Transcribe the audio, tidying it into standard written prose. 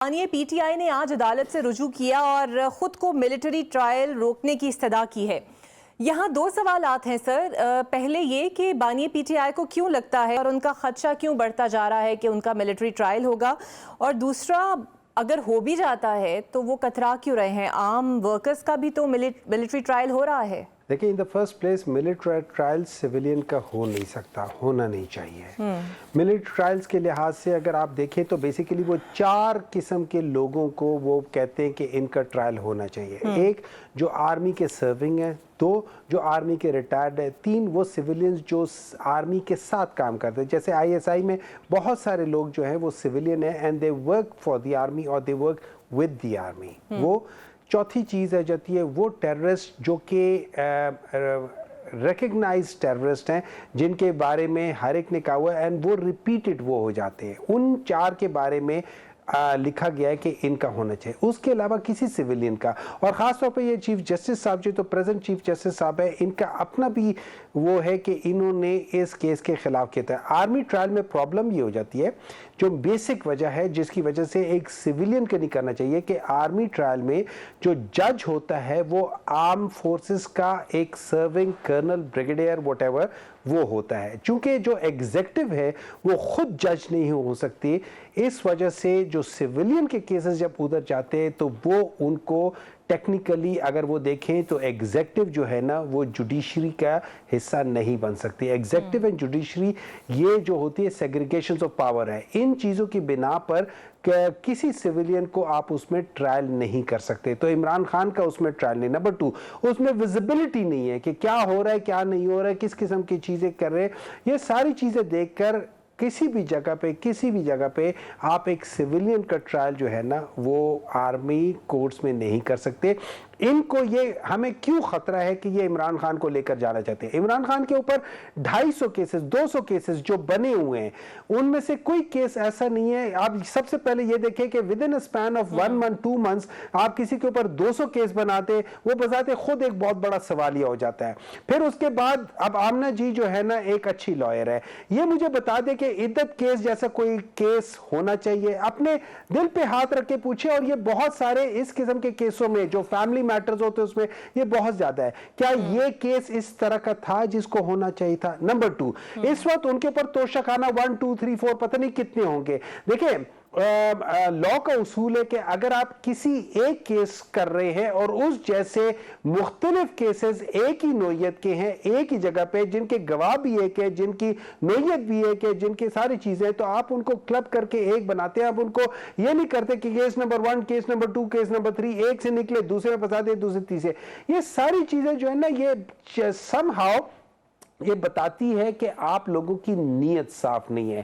मानिए पीटीआई ने आज अदालत से रुजू किया और खुद को मिलिट्री ट्रायल रोकने की इस्तदा की है। यहाँ दो सवालात हैं सर। पहले ये कि बानिए पीटीआई को क्यों लगता है और उनका खदशा क्यों बढ़ता जा रहा है कि उनका मिलिट्री ट्रायल होगा, और दूसरा अगर हो भी जाता है तो वो कतरा क्यों रहे हैं? आम वर्कर्स का भी तो मिलिट्री ट्रायल हो रहा है। देखिए, in the first place military trial civilian का हो नहीं सकता, होना नहीं चाहिए। मिलिट्री ट्रायल्स के लिहाज से अगर आप देखें तो बेसिकली वो चार किस्म के लोगों को वो कहते हैं कि इनका ट्रायल होना चाहिए। एक जो आर्मी के सर्विंग है, दो जो आर्मी के रिटायर्ड है, तीन वो सिविलियंस जो आर्मी के साथ काम करते हैं। जैसे आईएसआई में बहुत सारे लोग जो हैं वो सिविलियन है and they work for the army और they work with the army. वो चौथी चीज़ आ जाती है वो टेररिस्ट जो कि रिकग्नाइज टेररिस्ट हैं, जिनके बारे में हर एक ने कहा हुआ है एंड वो रिपीटेड वो हो जाते हैं। उन चार के बारे में लिखा गया है कि इनका होना चाहिए, उसके अलावा किसी सिविलियन का। और ख़ास तौर पे ये चीफ जस्टिस साहब जो तो प्रेजेंट चीफ जस्टिस साहब है, इनका अपना भी वो है कि इन्होंने इस केस के खिलाफ किया था। आर्मी ट्रायल में प्रॉब्लम ये हो जाती है, जो बेसिक वजह है जिसकी वजह से एक सिविलियन को नहीं करना चाहिए, कि आर्मी ट्रायल में जो जज होता है वो आर्म फोर्सेस का एक सर्विंग कर्नल, ब्रिगेडियर, व्हाटएवर वो होता है। चूंकि जो एग्जीक्यूटिव है वो खुद जज नहीं हो सकती, इस वजह से जो सिविलियन के केसेस जब उधर जाते हैं तो वो उनको टेक्निकली अगर वो देखें तो एग्जीक्यूटिव जो है ना वो जुडिशरी का हिस्सा नहीं बन सकती। एग्जीक्यूटिव एंड जुडिशरी ये जो होती है सेग्रीगेशन ऑफ पावर है। इन चीज़ों की बिना पर किसी सिविलियन को आप उसमें ट्रायल नहीं कर सकते। तो इमरान खान का उसमें ट्रायल नहीं। नंबर टू, उसमें विजिबिलिटी नहीं है कि क्या हो रहा है, क्या नहीं हो रहा है, किस किस्म की चीज़ें कर रहे हैं। ये सारी चीज़ें देखकर किसी भी जगह पे आप एक सिविलियन का ट्रायल जो है ना वो आर्मी कोर्ट्स में नहीं कर सकते। इनको ये हमें क्यों खतरा है कि ये इमरान खान को लेकर जाना चाहते हैं। इमरान खान के ऊपर 250 केसेस 200 केसेस जो बने हुए हैं, उनमें से कोई केस ऐसा नहीं है। आप सबसे पहले ये देखें कि with in a span of 1 month 2 months आप किसी के ऊपर 200 केस बनाते, वो बजाते खुद एक बहुत बड़ा सवालिया हो जाता है। फिर उसके बाद अब आमना जी जो है ना एक अच्छी लॉयर है, ये मुझे बता दे कि इद्दत केस जैसा कोई केस होना चाहिए। अपने दिल पे हाथ रख के पूछे, और ये बहुत सारे इस किस्म के केसों में जो फैमिली मैटर्स होते हैं उसमें ये बहुत ज्यादा है। क्या ये केस इस तरह का था जिसको होना चाहिए था? नंबर टू, इस वक्त उनके ऊपर तोशाखाना 1 2 3 4 पता नहीं कितने होंगे। देखिए, लॉ का उसूल है कि अगर आप किसी एक केस कर रहे हैं और उस जैसे मुख्तलिफ केसेस एक ही नोयत के हैं एक ही जगह पे, जिनके गवाह भी एक है, जिनकी नोयत भी एक है, जिनकी सारी चीजें, तो आप उनको क्लब करके एक बनाते हैं। आप उनको ये नहीं करते कि case number 1, case number 2, case number 3 एक से निकले दूसरे में फंसा दे, दूसरे तीसरे। ये सारी चीजें जो है ना ये समहाउ ये बताती है कि आप लोगों की नीयत साफ नहीं है।